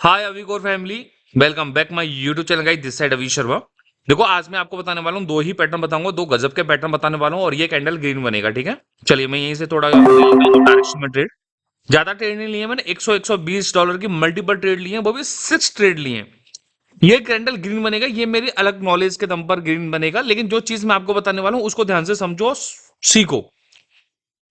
हाय अविकोर family, welcome back my YouTube channel guys. This side Avi Sharma. देखो आज मैं आपको बताने वाला हूँ, दो ही पैटर्न बताऊंगा, दो गजब के पैटर्न बताने वाला हूँ और ये कैंडल ग्रीन बनेगा। ठीक है, चलिए मैं यहीं से थोड़ा डायरेक्शन में ट्रेड, ज्यादा ट्रेड नहीं लिए मैंने, 100 $120 की मल्टीपल ट्रेड लिए हैं, वो भी 6 ट्रेड लिए हैं। ये कैंडल ग्रीन बनेगा, ये मेरी अलग नॉलेज के दम पर ग्रीन बनेगा, लेकिन जो चीज मैं आपको बताने वाला हूँ उसको ध्यान से समझो और सीखो।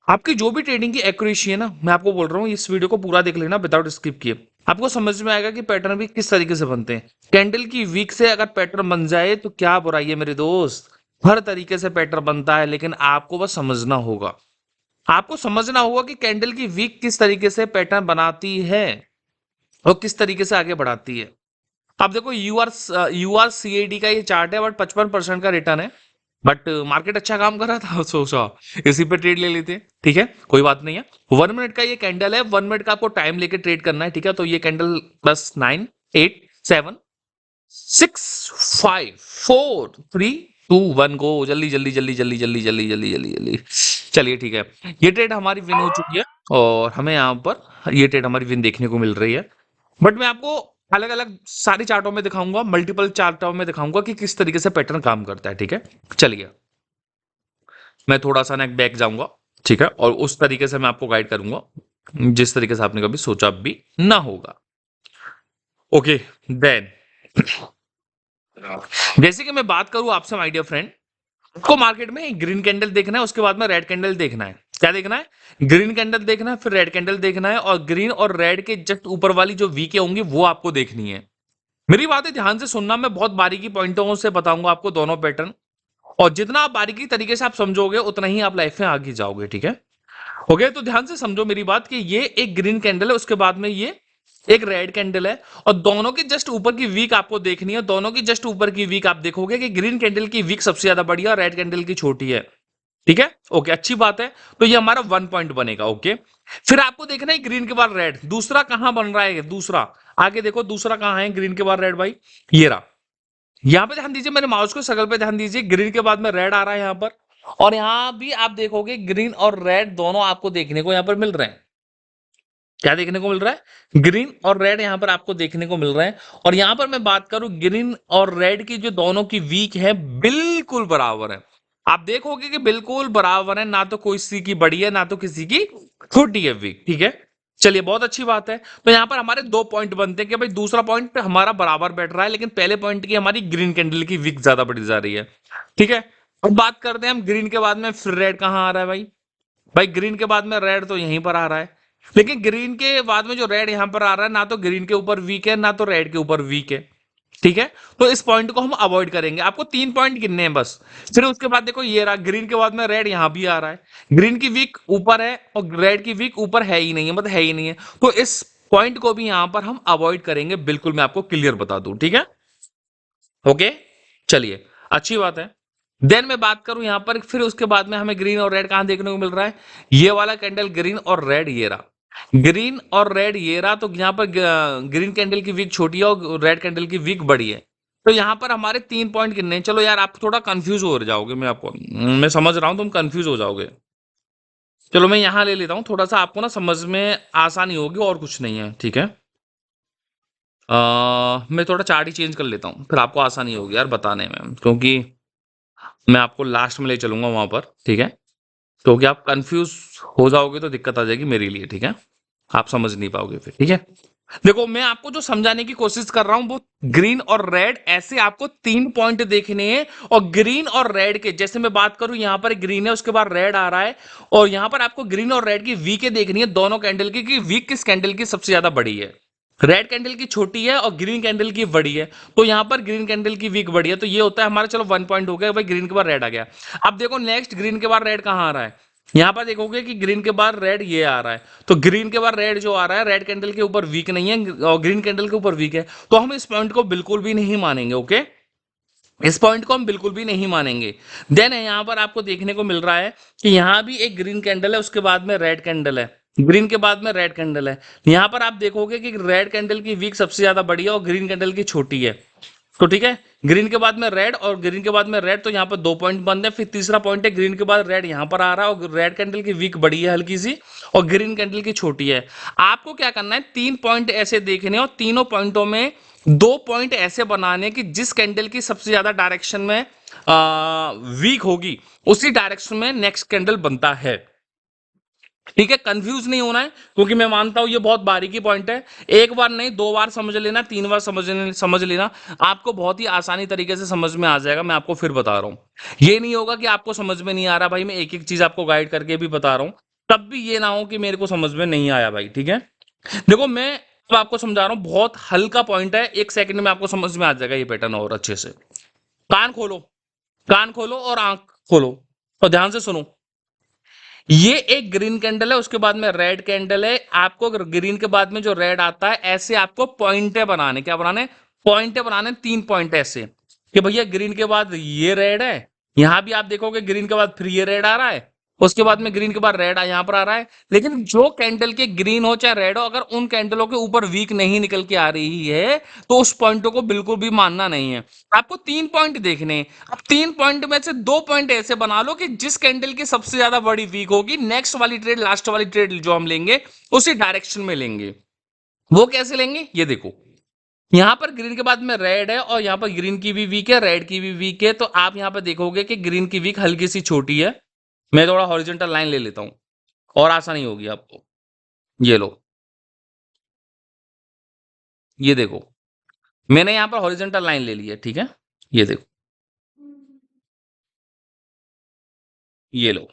आपकी जो भी ट्रेडिंग की एक्यूरेसी है ना, मैं आपको बोल रहा हूँ इस वीडियो को पूरा देख लेना विदाउट स्किप किए। आपको समझ में आएगा कि पैटर्न भी किस तरीके से बनते हैं। कैंडल की वीक से अगर पैटर्न बन जाए तो क्या बुराई है मेरे दोस्त। हर तरीके से पैटर्न बनता है, लेकिन आपको बस समझना होगा। आपको समझना होगा कि कैंडल की वीक किस तरीके से पैटर्न बनाती है और किस तरीके से आगे बढ़ाती है। अब देखो यूआर सीएडी का ये चार्ट है, बट 55% का रिटर्न है। बट मार्केट अच्छा काम कर रहा था, सोचा इसी पे ट्रेड ले लेते हैं। ठीक है, कोई बात नहीं है। 1 मिनट का ये कैंडल है, 1 मिनट का आपको टाइम लेके ट्रेड करना है। ठीक है, तो ये कैंडल बस 9 8 7 6 5 4 3 2 1 गो। जल्दी जल्दी जल्दी जल्दी जल्दी जल्दी जल्दी जल्दी जल्दी। चलिए ठीक है, ये ट्रेड हमारी विन हो चुकी है और हमें यहाँ पर ये ट्रेड हमारी विन देखने को मिल रही है। बट मैं आपको अलग अलग सारी चार्टों में दिखाऊंगा, मल्टीपल चार्टों में दिखाऊंगा कि किस तरीके से पैटर्न काम करता है। ठीक है, चलिए मैं थोड़ा सा ना बैक जाऊंगा। ठीक है, और उस तरीके से मैं आपको गाइड करूंगा जिस तरीके से आपने कभी सोचा भी ना होगा। ओके देन, जैसे कि मैं बात करूं आपसे माय डियर फ्रेंड, आपको मार्केट में एक ग्रीन कैंडल देखना है, उसके बाद में रेड कैंडल देखना है। क्या देखना है? ग्रीन कैंडल देखना है, फिर रेड कैंडल देखना है, और ग्रीन और रेड के जस्ट ऊपर वाली जो वीके होंगी वो आपको देखनी है। मेरी बातें ध्यान से सुनना, मैं बहुत बारीकी पॉइंटों से बताऊंगा आपको दोनों पैटर्न। और जितना आप बारीकी तरीके से आप समझोगे उतना ही आप लाइफ में आगे जाओगे। ठीक है, ओके, तो ध्यान से समझो मेरी बात कि ये एक ग्रीन कैंडल है, उसके बाद में ये एक रेड कैंडल है, और दोनों के जस्ट ऊपर की वीक आपको देखनी है। दोनों की जस्ट ऊपर की वीक आप देखोगे कि ग्रीन कैंडल की वीक सबसे ज्यादा बड़ी है और रेड कैंडल की छोटी है। ठीक है, ओके, अच्छी बात है। तो ये हमारा 1 पॉइंट बनेगा। ओके, फिर आपको देखना है ग्रीन के बाद रेड, दूसरा कहां बन रहा है दूसरा। आगे देखो दूसरा कहां है ग्रीन के बाद रेड भाई, ये रहा। यहाँ पे ध्यान दीजिए, मेरे माउस को शक्ल पे ध्यान दीजिए, ग्रीन के बाद में रेड आ रहा है यहाँ पर। और यहाँ भी आप देखोगे ग्रीन और रेड दोनों आपको देखने को यहाँ पर मिल रहे हैं। क्या देखने को मिल रहा है? ग्रीन और रेड यहाँ पर आपको देखने को मिल रहे हैं। और यहाँ पर मैं बात करूं, ग्रीन और रेड की जो दोनों की वीक है बिल्कुल बराबर है। आप देखोगे कि बिल्कुल बराबर है, ना तो कोई किसी की बड़ी है ना तो किसी की छोटी है वीक। ठीक है, चलिए बहुत अच्छी बात है। तो यहाँ पर हमारे 2 पॉइंट बनते हैं कि भाई दूसरा पॉइंट पे हमारा बराबर बैठ रहा है, लेकिन पहले पॉइंट की हमारी ग्रीन कैंडल की वीक ज्यादा बढ़ी जा रही है। ठीक है, अब बात करते हैं हम ग्रीन के बाद में फिर रेड कहाँ आ रहा है भाई। भाई ग्रीन के बाद में रेड तो यहीं पर आ रहा है, लेकिन ग्रीन के बाद में जो रेड यहां पर आ रहा है, ना तो ग्रीन के ऊपर वीक है ना तो रेड के ऊपर वीक है। ठीक है, तो इस पॉइंट को हम अवॉइड करेंगे। आपको 3 पॉइंट गिनने हैं बस। फिर उसके बाद देखो ये रहा, ग्रीन के बाद में रेड यहां भी आ रहा है, ग्रीन की वीक ऊपर है और रेड की वीक ऊपर है ही नहीं है, मतलब है ही नहीं है। तो इस पॉइंट को भी यहां पर हम अवॉइड करेंगे, बिल्कुल मैं आपको क्लियर बता दूं। ठीक है, ओके, चलिए अच्छी बात है। देन मैं बात करूं यहां पर, फिर उसके बाद में हमें ग्रीन और रेड कहां देखने को मिल रहा है? ये वाला कैंडल ग्रीन और रेड ये रहा, ग्रीन और रेड ये रहा। तो यहां पर ग्रीन कैंडल की वीक छोटी है और रेड कैंडल की वीक बड़ी है। तो यहां पर हमारे 3 पॉइंट गिनने हैं। चलो यार, आप थोड़ा कंफ्यूज हो जाओगे, मैं समझ रहा हूं तुम कंफ्यूज हो जाओगे। चलो मैं यहां ले लेता हूं, थोड़ा सा आपको ना समझ में आसानी होगी और कुछ नहीं है। ठीक है, मैं थोड़ा चार्ट ही चेंज कर लेता हूँ, फिर आपको आसानी होगी यार बताने में, क्योंकि मैं आपको लास्ट में ले चलूंगा वहां पर। ठीक है, क्योंकि आप कंफ्यूज हो जाओगे तो दिक्कत आ जाएगी मेरे लिए। ठीक है, आप समझ नहीं पाओगे फिर। ठीक है, देखो मैं आपको जो समझाने की कोशिश कर रहा हूं वो ग्रीन और रेड, ऐसे आपको 3 पॉइंट देखने हैं। और ग्रीन और रेड के जैसे मैं बात करूं, यहां पर ग्रीन है उसके बाद रेड आ रहा है, और यहां पर आपको ग्रीन और रेड की वीके देखनी है, दोनों कैंडल की, कि वीक किस कैंडल की सबसे ज्यादा बड़ी है। रेड कैंडल की छोटी है और ग्रीन कैंडल की बड़ी है। तो यहां पर ग्रीन कैंडल की वीक बड़ी है, तो ये होता है हमारा। चलो 1 पॉइंट हो गया भाई, ग्रीन के बाद रेड आ गया। अब देखो नेक्स्ट ग्रीन के बाद रेड कहां आ रहा है। यहां पर देखोगे कि ग्रीन के बाद रेड ये आ रहा है, तो ग्रीन के बाद रेड जो आ रहा है, रेड कैंडल के ऊपर वीक नहीं है और ग्रीन कैंडल के ऊपर वीक है। तो हम इस पॉइंट को बिल्कुल भी नहीं मानेंगे। ओके, इस पॉइंट को हम बिल्कुल भी नहीं मानेंगे। देन यहां पर आपको देखने को मिल रहा है कि यहां भी एक ग्रीन कैंडल है, उसके बाद में रेड कैंडल है, ग्रीन के बाद में रेड कैंडल है। यहां पर आप देखोगे कि रेड कैंडल की वीक सबसे ज्यादा बड़ी है और ग्रीन कैंडल की छोटी है। तो ठीक है, ग्रीन के बाद में रेड और ग्रीन के बाद में रेड, तो यहाँ पर 2 पॉइंट बंद है। फिर तीसरा पॉइंट है, ग्रीन के बाद रेड यहाँ पर आ रहा है और रेड कैंडल की वीक बड़ी है हल्की सी और ग्रीन कैंडल की छोटी है। आपको क्या करना है, 3 पॉइंट ऐसे देखने और तीनों पॉइंटों में 2 पॉइंट ऐसे बनाने कि जिस कैंडल की सबसे ज्यादा डायरेक्शन में वीक होगी उसी डायरेक्शन में नेक्स्ट कैंडल बनता है। ठीक है, कंफ्यूज नहीं होना है, क्योंकि मैं मानता हूं ये बहुत बारीकी पॉइंट है। एक बार नहीं, 2 बार समझ लेना, 3 बार समझ लेना, आपको बहुत ही आसानी तरीके से समझ में आ जाएगा। मैं आपको फिर बता रहा हूं, ये नहीं होगा कि आपको समझ में नहीं आ रहा भाई, मैं एक एक चीज आपको गाइड करके भी बता रहा हूं, तब भी ये ना हो कि मेरे को समझ में नहीं आया भाई। ठीक है, देखो मैं अब आपको समझा रहा हूं, बहुत हल्का पॉइंट है, 1 सेकंड में आपको समझ में आ जाएगा ये पैटर्न और अच्छे से। कान खोलो, कान खोलो और आंख खोलो और ध्यान से सुनो। ये एक ग्रीन कैंडल है, उसके बाद में रेड कैंडल है। आपको ग्रीन के बाद में जो रेड आता है, ऐसे आपको पॉइंटे बनाने, क्या बनाने, पॉइंटे बनाने, 3 पॉइंट ऐसे कि भैया ग्रीन के बाद ये रेड है, यहां भी आप देखोगे ग्रीन के बाद फिर ये रेड आ रहा है, उसके बाद में ग्रीन के बाद रेड यहां पर आ रहा है। लेकिन जो कैंडल के ग्रीन हो चाहे रेड हो, अगर उन कैंडलों के ऊपर वीक नहीं निकल के आ रही है तो उस पॉइंटों को बिल्कुल भी मानना नहीं है। आपको 3 पॉइंट देखने हैं। अब 3 पॉइंट में से 2 पॉइंट ऐसे बना लो कि जिस कैंडल की सबसे ज्यादा बड़ी वीक होगी, नेक्स्ट वाली ट्रेड, लास्ट वाली ट्रेड जो हम लेंगे उसी डायरेक्शन में लेंगे। वो कैसे लेंगे, ये देखो, यहां पर ग्रीन के बाद में रेड है और यहां पर ग्रीन की भी वीक है, रेड की भी वीक है, तो आप यहां पर देखोगे कि ग्रीन की वीक हल्की सी छोटी है। मैं थोड़ा हॉरिजॉन्टल लाइन ले लेता हूं और आसानी होगी आपको। ये लो, ये देखो, मैंने यहां पर हॉरिजॉन्टल लाइन ले ली है। ठीक है, ये देखो, ये लो,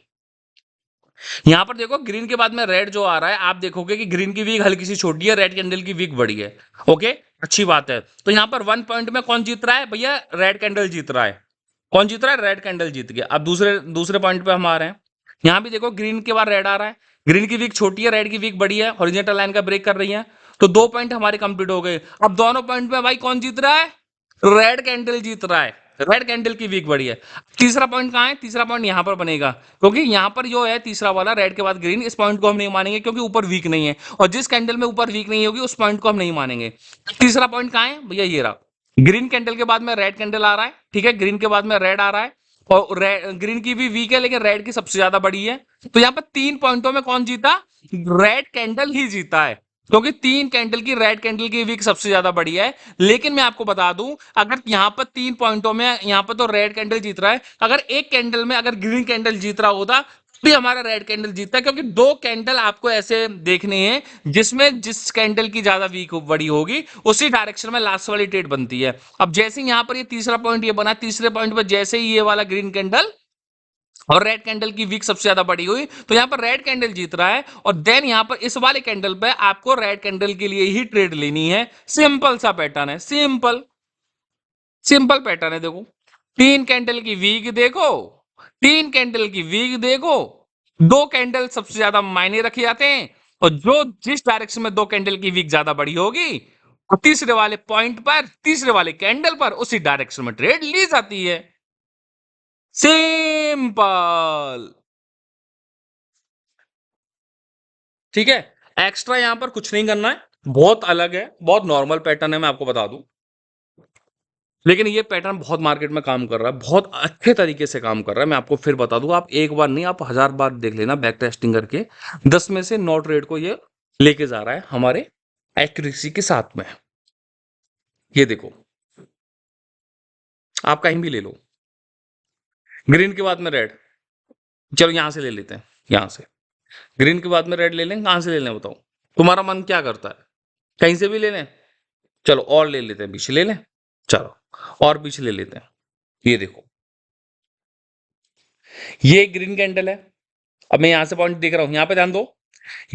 यहां पर देखो ग्रीन के बाद में रेड जो आ रहा है, आप देखोगे कि ग्रीन की वीक हल्की सी छोटी है, रेड कैंडल की वीक बड़ी है। ओके, अच्छी बात है। तो यहां पर 1 पॉइंट में कौन जीत रहा है भैया, रेड कैंडल जीत रहा है। कौन जीत रहा है, रेड कैंडल जीत गया। अब दूसरे दूसरे पॉइंट पे हम आ रहे हैं, यहां भी देखो ग्रीन के बाद रेड आ रहा है, ग्रीन की वीक छोटी है, रेड की वीक बड़ी है, हॉरिजॉन्टल लाइन का ब्रेक कर रही है, तो 2 पॉइंट हमारे कंप्लीट हो गए। अब दोनों पॉइंट में भाई कौन जीत रहा है, रेड कैंडल जीत रहा है, रेड कैंडल की वीक बड़ी है। तीसरा पॉइंट कहां है, तीसरा पॉइंट यहां पर बनेगा, क्योंकि यहां पर जो है तीसरा वाला रेड के बाद ग्रीन, इस पॉइंट को हम नहीं मानेंगे क्योंकि ऊपर वीक नहीं है, और जिस कैंडल में ऊपर वीक नहीं होगी उस पॉइंट को हम नहीं मानेंगे। तीसरा पॉइंट कहां है भैया, ये रहा, ग्रीन कैंडल के बाद में रेड कैंडल आ रहा है। ठीक है, ग्रीन के बाद में रेड आ रहा है और ग्रीन की भी वीक है लेकिन रेड की सबसे ज्यादा बड़ी है। तो यहाँ पर 3 पॉइंटों में कौन जीता, रेड कैंडल ही जीता है, क्योंकि 3 कैंडल की रेड कैंडल की वीक सबसे ज्यादा बड़ी है। लेकिन मैं आपको बता दूं, अगर यहां पर 3 पॉइंटों में यहां पर तो रेड कैंडल जीत रहा है, अगर एक कैंडल में अगर ग्रीन कैंडल जीत रहा होता भी हमारा रेड कैंडल जीतता है, क्योंकि 2 कैंडल आपको ऐसे देखने हैं जिसमें जिस कैंडल की ज्यादा वीक बड़ी होगी उसी डायरेक्शन में लास्ट वाली ट्रेड बनती है। अब जैसे यहां पर ये तीसरा पॉइंट ये बना, तीसरे पॉइंट पर जैसे ही ये वाला ग्रीन कैंडल और रेड कैंडल की वीक सबसे ज्यादा बड़ी हुई, तो यहां पर रेड कैंडल जीत रहा है, और देन यहां पर इस वाले कैंडल पे आपको रेड कैंडल के लिए ही ट्रेड लेनी है। सिंपल सा पैटर्न है, सिंपल सिंपल पैटर्न है। देखो, 3 कैंडल की वीक देखो, 3 कैंडल की वीक देखो, 2 कैंडल सबसे ज्यादा मायने रखे जाते हैं, और जो जिस डायरेक्शन में 2 कैंडल की वीक ज्यादा बड़ी होगी और तीसरे वाले पॉइंट पर, तीसरे वाले कैंडल पर उसी डायरेक्शन में ट्रेड ली जाती है। सिंपल, ठीक है, एक्स्ट्रा यहां पर कुछ नहीं करना है, बहुत अलग है, बहुत नॉर्मल पैटर्न है, मैं आपको बता दूं। लेकिन ये पैटर्न बहुत मार्केट में काम कर रहा है, बहुत अच्छे तरीके से काम कर रहा है। मैं आपको फिर बता दूं, आप एक बार नहीं, आप 1000 बार देख लेना बैक टेस्टिंग करके, 10 में से 9 ट्रेड को ये लेके जा रहा है हमारे एक्यूरेसी के साथ में। ये देखो, आप कहीं भी ले लो, ग्रीन के बाद में रेड, चलो यहां से ले लेते हैं, यहां से ग्रीन के बाद में रेड ले लें, कहां से ले लें बताओ, तुम्हारा मन क्या करता है, कहीं से भी ले लें, चलो और ले लेते हैं, पीछे ले लें, चलो और पीछे ले लेते हैं। ये देखो, ये ग्रीन कैंडल है, अब मैं यहां से पॉइंट देख रहा हूं, यहां पे ध्यान दो,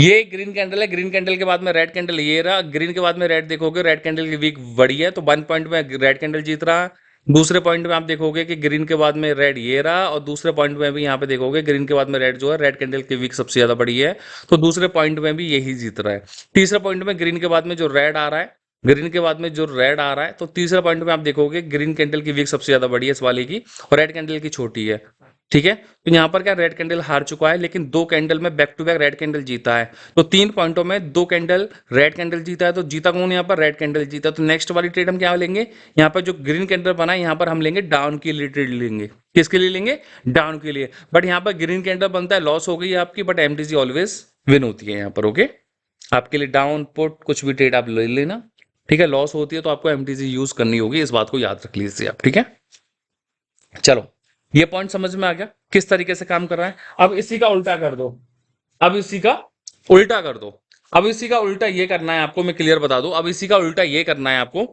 ये ग्रीन कैंडल है, ग्रीन कैंडल के बाद में रेड कैंडल, ये रहा, ग्रीन के बाद में रेड देखोगे, रेड कैंडल की वीक बड़ी है, तो 1 पॉइंट में रेड कैंडल जीत रहा। दूसरे पॉइंट में आप देखोगे कि ग्रीन के बाद में रेड ये रहा, और दूसरे पॉइंट में भी यहाँ पे देखोगे ग्रीन के बाद में रेड जो है, रेड कैंडल की वीक सबसे ज्यादा बड़ी है, तो दूसरे पॉइंट में भी यही जीत रहा है। तीसरे पॉइंट में ग्रीन के बाद में जो रेड आ रहा है, ग्रीन के बाद में जो रेड आ रहा है, तो तीसरे पॉइंट में आप देखोगे ग्रीन कैंडल की वीक सबसे ज्यादा बड़ी है इस वाले की, और रेड कैंडल की छोटी है। ठीक है, तो यहाँ पर क्या रेड कैंडल हार चुका है, लेकिन 2 कैंडल में back to back red candle जीता है। तो 3 पॉइंटों में 2 कैंडल रेड कैंडल जीता है, तो जीता कौन यहाँ पर? रेड कैंडल जीता। तो नेक्स्ट वाली ट्रेड हम क्या लेंगे? यहाँ पर जो ग्रीन कैंडल बना है यहाँ पर हम लेंगे डाउन के लिए ट्रेड लेंगे। किसके लिए लेंगे? डाउन के लिए। बट यहाँ पर ग्रीन कैंडल बनता है, लॉस हो गई है आपकी, बट एमटीसी ऑलवेज विन होती है यहाँ पर। ओके, आपके लिए डाउन पुट कुछ भी ट्रेड आप ले लेना, ठीक है। लॉस होती है तो आपको एमटीसी यूज करनी होगी, इस बात को याद रख लीजिए आप, ठीक है। चलो, ये पॉइंट समझ में आ गया किस तरीके से काम कर रहा है। अब इसी का उल्टा कर दो, अब इसी का उल्टा कर दो। अब इसी का उल्टा ये करना है आपको, मैं क्लियर बता दूं। अब इसी का उल्टा ये करना है आपको।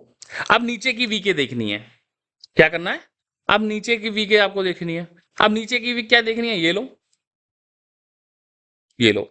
अब नीचे की वीके देखनी है। क्या करना है? अब नीचे की वीके आपको देखनी है। अब नीचे की वीक क्या देखनी है? ये लो, ये लो,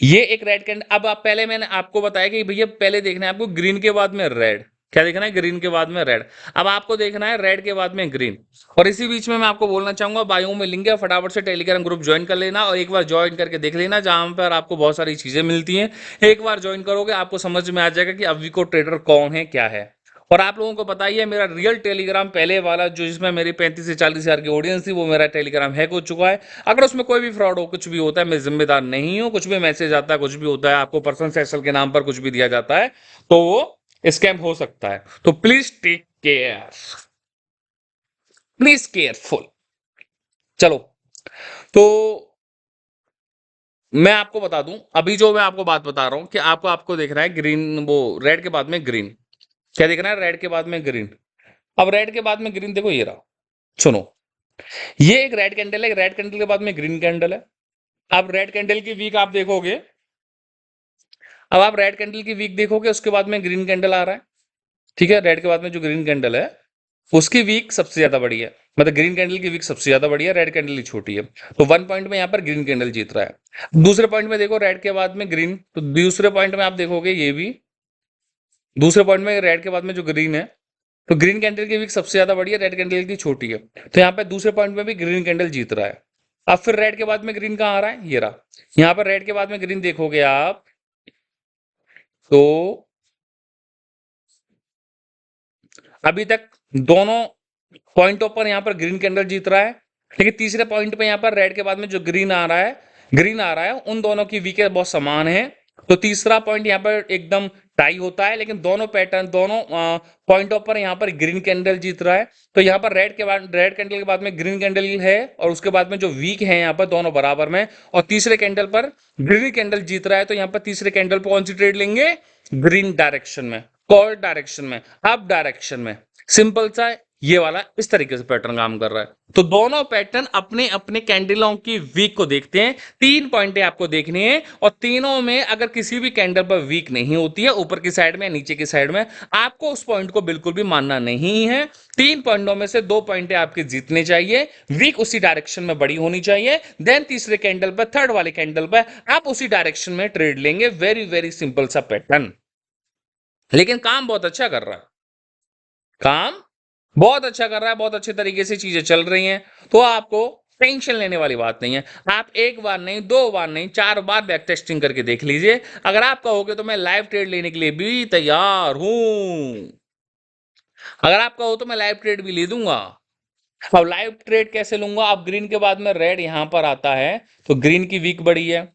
ये एक रेड कैंडल। अब आप पहले मैंने आपको बताया कि भैया पहले देखना है आपको ग्रीन के बाद में रेड। क्या देखना है? ग्रीन के बाद में रेड। अब आपको देखना है रेड के बाद में ग्रीन। और इसी बीच में मैं आपको बोलना चाहूंगा, बायो में लिंक है, फटाफट से टेलीग्राम ग्रुप ज्वाइन कर लेना और एक बार ज्वाइन करके देख लेना, जहां पर आपको बहुत सारी चीजें मिलती हैं। एक बार ज्वाइन करोगे आपको समझ में आ जाएगा कि अविको ट्रेडर कौन है, क्या है। और आप लोगों को पता ही है, मेरा रियल टेलीग्राम पहले वाला जो जिसमें मेरी 35 से 40 हजार की ऑडियंस थी, वो मेरा टेलीग्राम हैक हो चुका है। अगर उसमें कोई भी फ्रॉड हो, कुछ भी होता है, मैं जिम्मेदार नहीं हूं। कुछ भी मैसेज आता है, कुछ भी होता है, आपको पर्सनल सेक्शन के नाम पर कुछ भी दिया जाता है, तो वो स्कैम हो सकता है। तो please take care, please careful. चलो, तो मैं आपको बता दूं, अभी जो मैं आपको बात बता रहा हूं कि आपको आपको देखना है ग्रीन, वो रेड के बाद में ग्रीन। क्या देखना है? रेड के बाद में ग्रीन। अब रेड के बाद में ग्रीन देखो, ये रहा। सुनो, ये एक रेड कैंडल है, रेड कैंडल के बाद में ग्रीन कैंडल है। अब रेड कैंडल की वीक आप देखोगे, अब आप रेड कैंडल की वीक देखोगे, उसके बाद में ग्रीन कैंडल आ रहा है, ठीक है। रेड के बाद में जो ग्रीन कैंडल है उसकी वीक सबसे ज्यादा बड़ी है, मतलब ग्रीन कैंडल की वीक सबसे ज्यादा बड़ी है, रेड कैंडल की छोटी है। तो 1 पॉइंट में यहाँ पर ग्रीन कैंडल जीत रहा है। दूसरे पॉइंट में देखो रेड के बाद में ग्रीन, तो दूसरे पॉइंट में आप देखोगे ये भी, दूसरे पॉइंट में रेड के बाद में जो ग्रीन है, तो ग्रीन कैंडल की वीक सबसे ज्यादा बड़ी है, रेड कैंडल की छोटी है। तो यहाँ पे दूसरे पॉइंट में भी ग्रीन कैंडल जीत रहा है। अब फिर रेड के बाद में ग्रीन कहाँ आ रहा है? ये रहा। यहाँ पर रेड के बाद में ग्रीन देखोगे आप, तो अभी तक दोनों पॉइंटों पर यहाँ पर ग्रीन कैंडल जीत रहा है, लेकिन तीसरे पॉइंट पे यहाँ पर रेड के बाद में जो ग्रीन आ रहा है, ग्रीन आ रहा है, उन दोनों की वीके बहुत समान है। तो तीसरा पॉइंट यहाँ पर एकदम टाई होता है, लेकिन दोनों पैटर्न, दोनों पॉइंटों पर यहाँ पर ग्रीन कैंडल जीत रहा है। तो यहाँ पर रेड के बाद, रेड कैंडल के बाद में ग्रीन कैंडल है, और उसके बाद में जो वीक है यहाँ पर दोनों बराबर में, और तीसरे कैंडल पर ग्रीन कैंडल जीत रहा है। तो यहाँ पर तीसरे कैंडल पर कौन सी ट्रेड लेंगे? ग्रीन डायरेक्शन में, कॉल डायरेक्शन में, अप डायरेक्शन में। सिंपल सा है, ये वाला इस तरीके से पैटर्न काम कर रहा है। तो दोनों पैटर्न अपने अपने कैंडलों की वीक को देखते हैं। 3 पॉइंटें आपको देखनी है, और तीनों में अगर किसी भी कैंडल पर वीक नहीं होती है, ऊपर की साइड में, नीचे की साइड में, आपको उस पॉइंट को बिल्कुल भी मानना नहीं है। 3 पॉइंटों में से 2 पॉइंटें आपके जीतने चाहिए, वीक उसी डायरेक्शन में बड़ी होनी चाहिए। देन तीसरे कैंडल पर, थर्ड वाले कैंडल पर आप उसी डायरेक्शन में ट्रेड लेंगे। वेरी वेरी सिंपल सा पैटर्न, लेकिन काम बहुत अच्छा कर रहा है, काम बहुत अच्छा कर रहा है, बहुत अच्छे तरीके से चीजें चल रही हैं। तो आपको टेंशन लेने वाली बात नहीं है। आप एक बार नहीं, 2 बार नहीं, 4 बार बैक टेस्टिंग करके देख लीजिए। अगर आप कहोगे तो मैं लाइव ट्रेड लेने के लिए भी तैयार हूं। अगर आप कहो तो मैं लाइव ट्रेड भी ले दूंगा। अब लाइव ट्रेड कैसे लूंगा? अब ग्रीन के बाद में रेड यहां पर आता है, तो ग्रीन की वीक बड़ी है।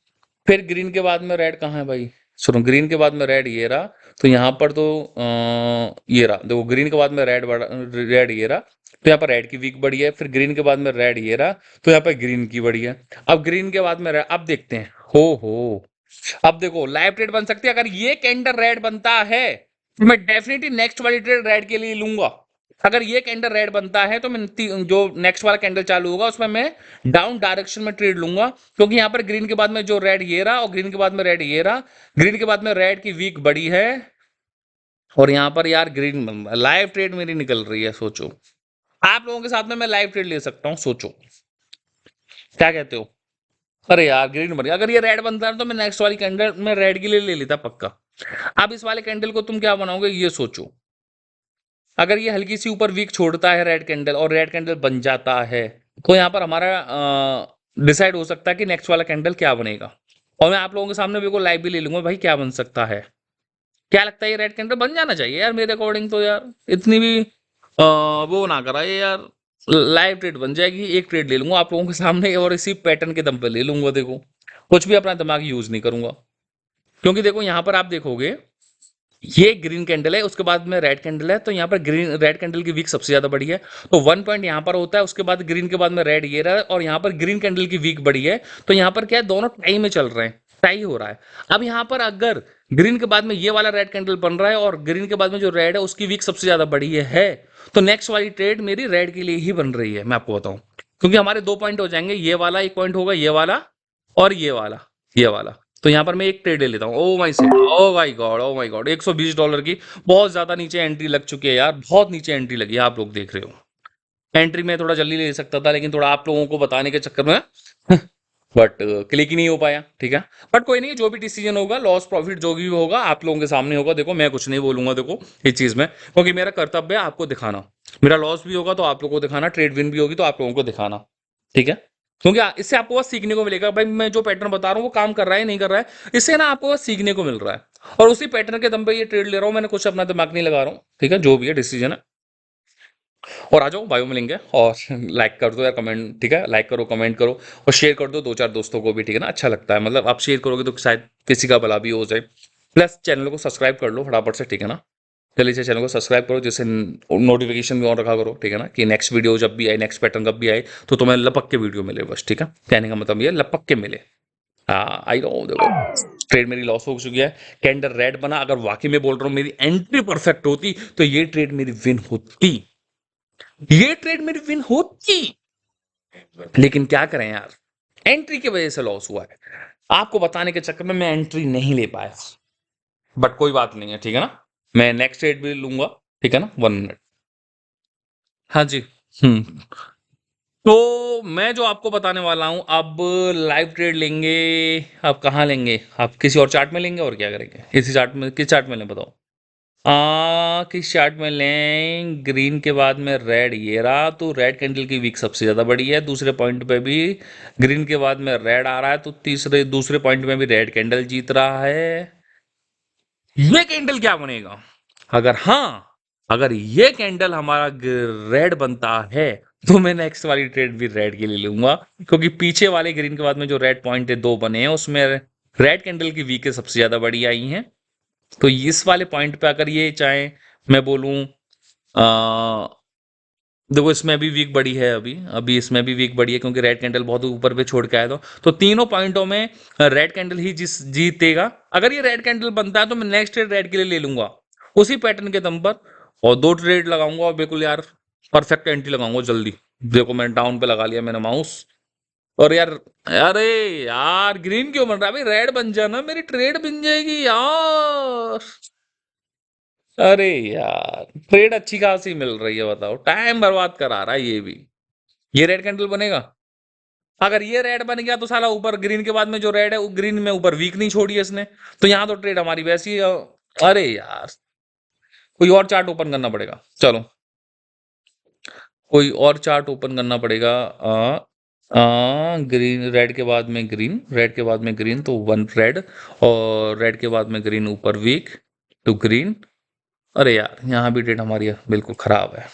फिर ग्रीन के बाद में रेड कहाँ है भाई? सुनो, ग्रीन के बाद में रेड ये रहा, तो यहाँ पर तो ये रहा, देखो ग्रीन के बाद में रेड बड़ा, रेड ये रहा, तो यहाँ पर रेड की वीक बड़ी है। फिर ग्रीन के बाद में रेड ये रहा, तो यहाँ पर ग्रीन की बड़ी है। अब ग्रीन के बाद में रेड, अब देखते हैं। हो, अब देखो लाइव ट्रेड बन सकती है। अगर ये कैंडल रेड बनता है तो मैं डेफिनेटली नेक्स्ट वाली ट्रेड रेड के लिए लूंगा। अगर ये कैंडल रेड बनता है तो मैं जो नेक्स्ट वाला कैंडल चालू होगा उसमें मैं डाउन डायरेक्शन में ट्रेड लूंगा, क्योंकि यहाँ पर ग्रीन के बाद में जो रेड ये रहा, और ग्रीन के बाद में रेड ये रहा, ग्रीन के बाद में रेड की वीक बड़ी है, और यहाँ पर यार ग्रीन लाइव ट्रेड मेरी निकल रही है। सोचो, आप लोगों के साथ में मैं लाइव ट्रेड ले सकता हूँ, सोचो क्या कहते हो? अरे यार ग्रीन बन गया। अगर ये रेड बनता है तो मैं नेक्स्ट वाली कैंडल में रेड के लिए ले लेता पक्का। अब इस वाले कैंडल को तुम क्या बनाओगे ये सोचो। अगर ये हल्की सी ऊपर वीक छोड़ता है रेड कैंडल, और रेड कैंडल बन जाता है, तो यहाँ पर हमारा डिसाइड हो सकता है कि नेक्स्ट वाला कैंडल क्या बनेगा। और मैं आप लोगों के सामने बिल्कुल लाइव भी ले लूंगा भाई, क्या बन सकता है। क्या लगता है? ये रेड कैंडल बन जाना चाहिए यार मेरे अकॉर्डिंग तो। यार इतनी भी वो ना करा ये यार, लाइव ट्रेड बन जाएगी, एक ट्रेड ले लूंगा आप लोगों के सामने और इसी पैटर्न के दम पे ले लूंगा। देखो कुछ भी अपना दिमाग यूज नहीं करूंगा, क्योंकि देखो यहाँ पर आप देखोगे ये ग्रीन कैंडल है, उसके बाद में रेड कैंडल है, तो यहाँ पर ग्रीन रेड कैंडल की वीक सबसे ज्यादा बड़ी है, तो 1 पॉइंट यहाँ पर होता है, उसके बाद ग्रीन के बाद में रेड ये रहा है, और यहाँ पर ग्रीन कैंडल की वीक बड़ी है, तो यहाँ पर क्या है, दोनों टाई में चल रहे हैं, टाई हो रहा है। अब यहाँ पर अगर ग्रीन के बाद में ये वाला रेड कैंडल बन रहा है और ग्रीन के बाद में जो रेड है उसकी वीक सबसे ज्यादा बड़ी है, तो नेक्स्ट वाली ट्रेड मेरी रेड के लिए ही बन रही है, मैं आपको बताऊं, क्योंकि हमारे 2 पॉइंट हो जाएंगे, ये वाला एक पॉइंट होगा, ये वाला और ये वाला। तो यहाँ पर मैं एक ट्रेड ले लेता हूँ। ओ माई सेड, ओ माई गॉड, ओ माई गॉड, $120 की बहुत ज्यादा नीचे एंट्री लग चुकी है यार, बहुत नीचे एंट्री लगी है, आप लोग देख रहे हो। एंट्री में थोड़ा जल्दी ले सकता था, लेकिन थोड़ा आप लोगों को बताने के चक्कर में बट क्लिक ही नहीं हो पाया, ठीक है। बट कोई नहीं, जो भी डिसीजन होगा, लॉस प्रॉफिट जो भी होगा आप लोगों के सामने होगा। देखो मैं कुछ नहीं बोलूंगा देखो इस चीज में, क्योंकि मेरा कर्तव्य है आपको दिखाना। मेरा लॉस भी होगा तो आप लोगों को दिखाना, ट्रेड विन भी होगी तो आप लोगों को दिखाना, ठीक है। क्योंकि इससे आपको बस सीखने को मिलेगा, भाई मैं जो पैटर्न बता रहा हूँ वो काम कर रहा है नहीं कर रहा है, इससे ना आपको बस सीखने को मिल रहा है, और उसी पैटर्न के दम पे ये ट्रेड ले रहा हूँ, मैंने कुछ अपना दिमाग नहीं लगा रहा हूँ, ठीक है, जो भी है डिसीजन है। और आ जाओ, बायो में लेंगे, और लाइक कर दो या कमेंट, ठीक है, लाइक करो, कमेंट करो और शेयर कर दो 2-4 दोस्तों को भी, ठीक है ना, अच्छा लगता है, मतलब आप शेयर करोगे तो शायद किसी का भला भी हो जाए। प्लस चैनल को सब्सक्राइब कर लो फटाफट से, ठीक है ना। जल्दी से चैनल को सब्सक्राइब करो, जिससे नोटिफिकेशन भी ऑन रखा करो, ठीक है ना, कि नेक्स्ट वीडियो जब भी आए, नेक्स्ट पैटर्न कब भी आए तो तुम्हें लपक के वीडियो मिले बस, ठीक है। कहने का मतलब ये लपक के मिले। हाँ आई नो, देखो ट्रेड मेरी लॉस हो चुकी है, कैंडल रेड बना, अगर वाकई में बोल रहा हूँ मेरी एंट्री परफेक्ट होती तो ये ट्रेड मेरी विन होती, ये ट्रेड मेरी विन होती, लेकिन क्या करें यार, एंट्री की वजह से लॉस हुआ है। आपको बताने के चक्कर में मैं एंट्री नहीं ले पाया, बट कोई बात नहीं है, ठीक है ना। मैं नेक्स्ट ट्रेड भी लूंगा, ठीक है ना, 1 मिनट। हाँ जी। हम्म। तो मैं जो आपको बताने वाला हूं अब, लाइव ट्रेड लेंगे। आप कहाँ लेंगे, आप किसी और चार्ट में लेंगे और क्या करेंगे, इसी चार्ट में, किस चार्ट में लें बताओ। किस चार्ट में लें, ग्रीन के बाद में रेड ये रहा, तो रेड कैंडल की वीक सबसे ज्यादा बड़ी है, दूसरे पॉइंट पे भी ग्रीन के बाद में रेड आ रहा है, तो तीसरे दूसरे पॉइंट में भी रेड कैंडल जीत रहा है। ये कैंडल क्या बनेगा, अगर हाँ, अगर ये कैंडल हमारा रेड बनता है तो मैं नेक्स्ट वाली ट्रेड भी रेड के लिए लूंगा, क्योंकि पीछे वाले ग्रीन के बाद में जो रेड पॉइंट है 2 बने हैं उसमें रेड कैंडल की वीक सबसे ज्यादा बड़ी आई हैं, तो इस वाले पॉइंट पे अगर ये चाहे मैं बोलूं, देखो इसमें अभी वीक बड़ी है, अभी अभी इसमें भी वीक बड़ी है, क्योंकि रेड कैंडल बहुत ऊपर पे छोड़ के आया था, तो तीनों पॉइंटों में रेड कैंडल ही जिस जीतेगा। अगर ये रेड कैंडल बनता है तो मैं नेक्स्ट ट्रेड रेड के लिए ले लूंगा, उसी पैटर्न के दम पर, और 2 ट्रेड लगाऊंगा, और बिल्कुल यार परफेक्ट एंट्री लगाऊंगा जल्दी। देखो मैंने डाउन पे लगा लिया मैंने माउस, और यार, अरे यार ग्रीन क्यों बन रहा है भाई, रेड बन जाना, मेरी ट्रेड बन जाएगी यार। अरे यार ट्रेड अच्छी खासी मिल रही है, बताओ टाइम बर्बाद करा रहा है ये भी। ये रेड कैंडल बनेगा, अगर ये रेड बन गया तो साला ऊपर ग्रीन के बाद में जो रेड है वो ग्रीन में ऊपर वीक नहीं छोड़ी है इसने, तो यहाँ तो ट्रेड हमारी वैसी अरे यार कोई और चार्ट ओपन करना पड़ेगा, चलो कोई और चार्ट ओपन करना पड़ेगा। ग्रीन रेड के बाद में ग्रीन, रेड के बाद में ग्रीन, तो 1 रेड, और रेड के बाद में ग्रीन ऊपर वीक, टू ग्रीन। अरे यार यहाँ भी ट्रेड हमारी बिल्कुल खराब है,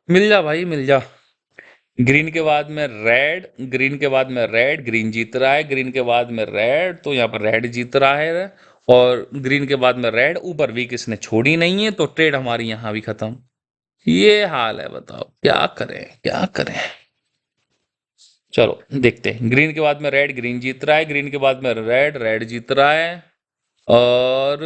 मिल जा भाई मिल जा। ग्रीन के बाद में रेड, ग्रीन के बाद में रेड, ग्रीन जीत रहा है, ग्रीन के बाद में रेड, तो यहाँ पर रेड जीत रहा है, और ग्रीन के बाद में रेड ऊपर वीक इसने छोड़ी नहीं है, तो ट्रेड हमारी यहाँ भी खत्म। ये हाल है, बताओ क्या करें क्या करें। चलो देखते हैं, ग्रीन के बाद में रेड, ग्रीन जीत रहा है, ग्रीन के बाद में रेड, रेड जीत रहा है, और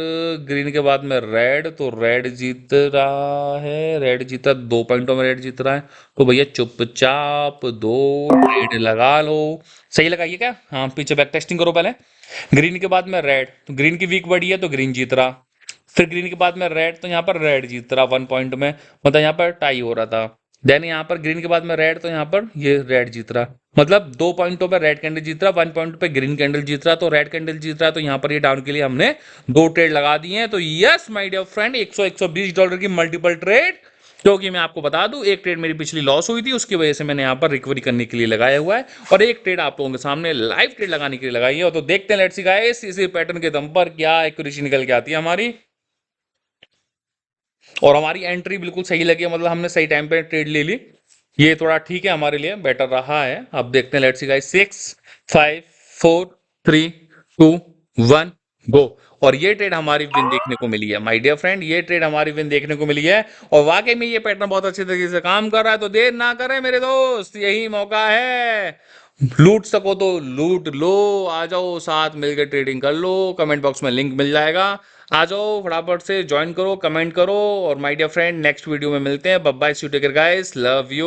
ग्रीन के बाद में रेड, तो रेड जीत रहा है, रेड जीता 2 पॉइंटों में रेड जीत रहा है, तो भैया चुपचाप 2 ट्रेड लगा लो। सही लगाइए क्या, हाँ पीछे बैक टेस्टिंग करो पहले। ग्रीन के बाद में रेड, तो ग्रीन की वीक बढ़ी है तो ग्रीन जीत रहा, फिर ग्रीन के बाद में रेड, तो यहाँ पर रेड जीत रहा 1 पॉइंट में, मतलब यहाँ पर टाई हो रहा था। देन यहाँ पर ग्रीन के बाद में रेड, तो यहाँ पर ये रेड जीत रहा, मतलब 2 पॉइंटों पे रेड कैंडल जीत रहा, 1 पॉइंट पे ग्रीन कैंडल जीत रहा, तो रेड कैंडल जीत रहा, तो यहाँ पर ये डाउन के लिए हमने 2 ट्रेड लगा दिए हैं। तो यस माय डियर फ्रेंड, $120 की मल्टीपल ट्रेड, क्योंकि मैं आपको बता दूं एक ट्रेड मेरी पिछली लॉस हुई थी, उसकी वजह से मैंने यहाँ पर रिकवरी करने के लिए लगाया हुआ है, और एक ट्रेड आप लोगों के सामने लाइव ट्रेड लगाने के लिए लगाई है। तो देखते हैं लेट्स सी गाइस, इसी पैटर्न के दम पर क्या एक्यूरेसी निकल के आती है हमारी। और हमारी एंट्री बिल्कुल सही लगी है, मतलब हमने सही टाइम पे ट्रेड ले ली। ये थोड़ा ठीक है, हमारे लिए बेटर रहा है। अब देखते हैं, लेट्स सी गाइस, 6 5 4 3 2 1 गो। और ये ट्रेड हमारी विन देखने को मिली है माय डियर फ्रेंड, ये ट्रेड हमारी विन देखने को मिली है। और वाकई में ये पैटर्न बहुत अच्छे तरीके से काम कर रहा है, तो देर ना करें मेरे दोस्त, यही मौका है। लूट सको तो लूट लो, आ जाओ साथ मिलकर ट्रेडिंग कर लो, कमेंट बॉक्स में लिंक मिल जाएगा। आ जाओ फटाफट से ज्वाइन करो, कमेंट करो। और my dear friend, next video में मिलते हैं। Bye bye, see you, take care guys, love you.